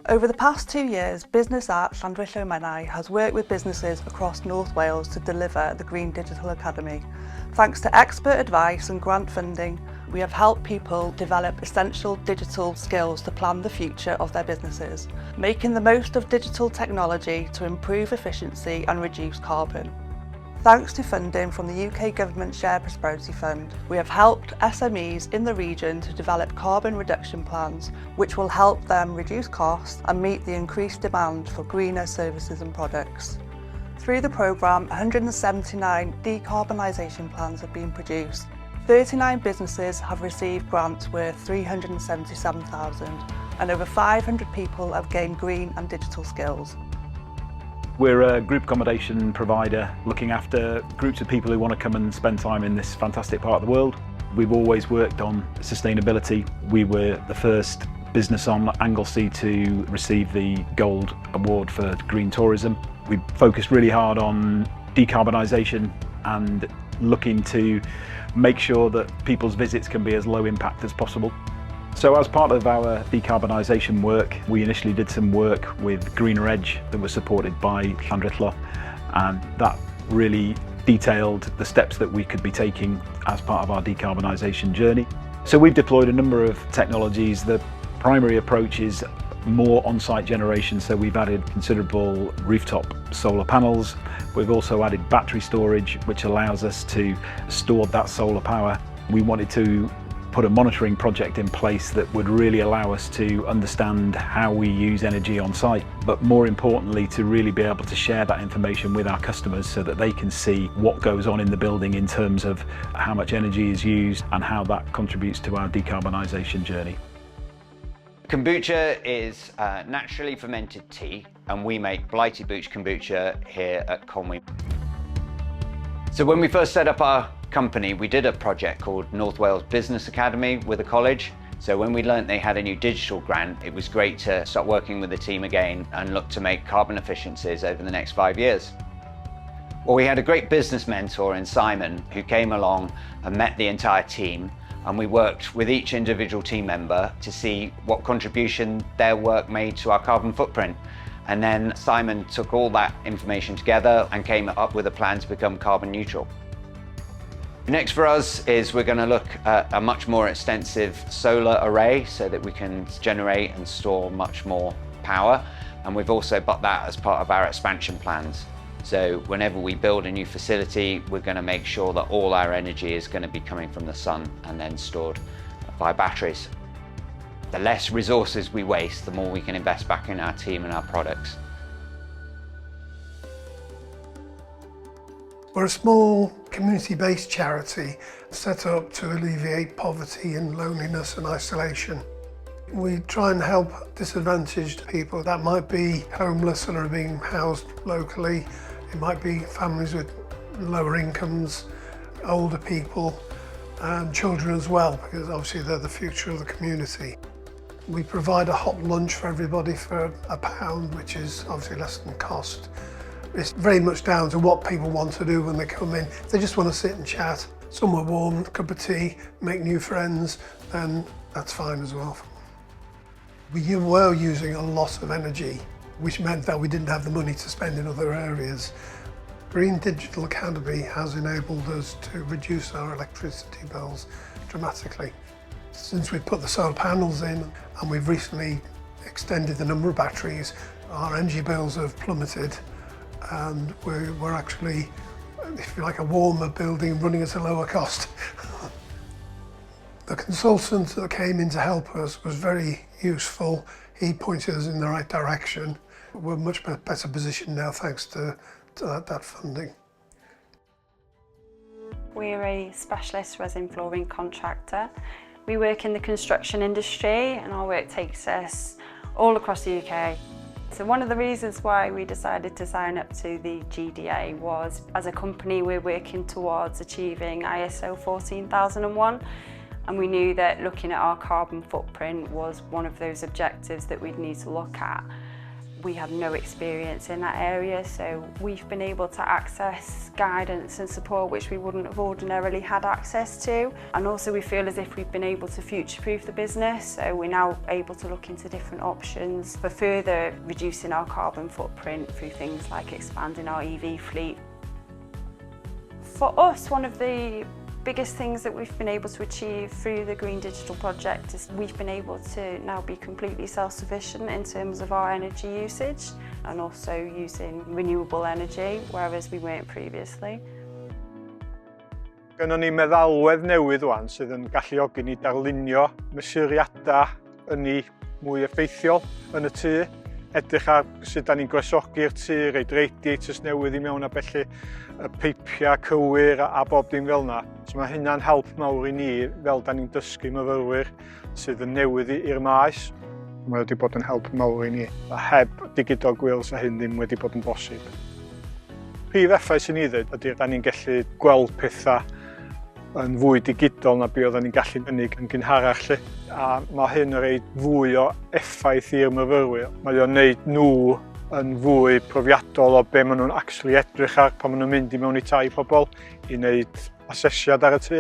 Over the past 2 years, Busnes at llandrillomenai has worked with businesses across North Wales to deliver the Green Digital Academy. Thanks to expert advice and grant funding, we have helped people develop essential digital skills to plan the future of their businesses, making the most of digital technology to improve efficiency and reduce carbon. Thanks to funding from the UK Government Shared Prosperity Fund, we have helped SMEs in the region to develop carbon reduction plans, which will help them reduce costs and meet the increased demand for greener services and products. Through the programme, 179 decarbonisation plans have been produced. 39 businesses have received grants worth £377,000 and over 500 people have gained green and digital skills. We're a group accommodation provider looking after groups of people who want to come and spend time in this fantastic part of the world. We've always worked on sustainability. We were the first business on Anglesey to receive the Gold Award for Green Tourism. We focused really hard on decarbonisation and looking to make sure that people's visits can be as low impact as possible. So as part of our decarbonisation work, we initially did some work with Greener Edge that was supported by Llandrillo, and that really detailed the steps that we could be taking as part of our decarbonisation journey. So we've deployed a number of technologies. The primary approach is more on-site generation, so we've added considerable rooftop solar panels. We've also added battery storage, which allows us to store that solar power. We wanted to put a monitoring project in place that would really allow us to understand how we use energy on site, but more importantly to really be able to share that information with our customers so that they can see what goes on in the building in terms of how much energy is used and how that contributes to our decarbonisation journey. Kombucha is naturally fermented tea, and we make Blighty Booch kombucha here at Conwy. So when we first set up our company, we did a project called North Wales Business Academy with a college. So when we learnt they had a new digital grant, it was great to start working with the team again and look to make carbon efficiencies over the next 5 years. Well, we had a great business mentor in Simon who came along and met the entire team, and we worked with each individual team member to see what contribution their work made to our carbon footprint. And then Simon took all that information together and came up with a plan to become carbon neutral. Next for us is we're going to look at a much more extensive solar array so that we can generate and store much more power. And we've also got that as part of our expansion plans. So whenever we build a new facility, we're going to make sure that all our energy is going to be coming from the sun and then stored by batteries. The less resources we waste, the more we can invest back in our team and our products. We're a small community-based charity set up to alleviate poverty and loneliness and isolation. We try and help disadvantaged people. That might be homeless and are being housed locally. It might be families with lower incomes, older people and children as well, because obviously they're the future of the community. We provide a hot lunch for everybody for £1, which is obviously less than cost. It's very much down to what people want to do when they come in. If they just want to sit and chat, somewhere warm, a cup of tea, make new friends, then that's fine as well. We were using a lot of energy, which meant that we didn't have the money to spend in other areas. Green Digital Academy has enabled us to reduce our electricity bills dramatically. Since we've put the solar panels in and we've recently extended the number of batteries, our energy bills have plummeted, and we're actually, if you like, a warmer building running at a lower cost. The consultant that came in to help us was very useful. He pointed us in the right direction. We're much better positioned now thanks to that funding. We're a specialist resin flooring contractor. We work in the construction industry and our work takes us all across the UK. So one of the reasons why we decided to sign up to the GDA was, as a company, we're working towards achieving ISO 14001, and we knew that looking at our carbon footprint was one of those objectives that we'd need to look at. We had no experience in that area, so we've been able to access guidance and support which we wouldn't have ordinarily had access to. And also we feel as if we've been able to future-proof the business, so we're now able to look into different options for further reducing our carbon footprint through things like expanding our EV fleet. For us, one of the biggest things that we've been able to achieve through the Green Digital project is we've been able to now be completely self-sufficient in terms of our energy usage and also using renewable energy, whereas we weren't previously. Gynnon ni meddalwedd newydd wan sydd yn galluogi ni darlunio mesuriadau ynni mwy effeithiol yn y tŷ, edrych ar sut da ni'n gwersogi'r tŷ, reid radiators newydd I mewn a felly y peipiau cywir a bob dim fel yna. So mae hynna'n help mawr I ni fel da ni'n dysgu myfyrwyr sydd yn newydd i'r maes. Mae wedi bod yn help mawr I ni. A heb digidol gwils a hyn ddim wedi bod yn bosib. Prif effaith sy'n I ddweud ydy da ni'n gallu gweld pethau yn fwy digidol na be oedden ni'n gallu gynnig yn gynharach lle. A mae hyn yn rhaid fwy o effaith i'r myfyrwyr. Mae o'n neud nhw yn fwy profiadol o be maen nhw'n actually edrych ar pan maen nhw'n mynd I mewn I tai pobl I wneud asesiad ar y tŷ.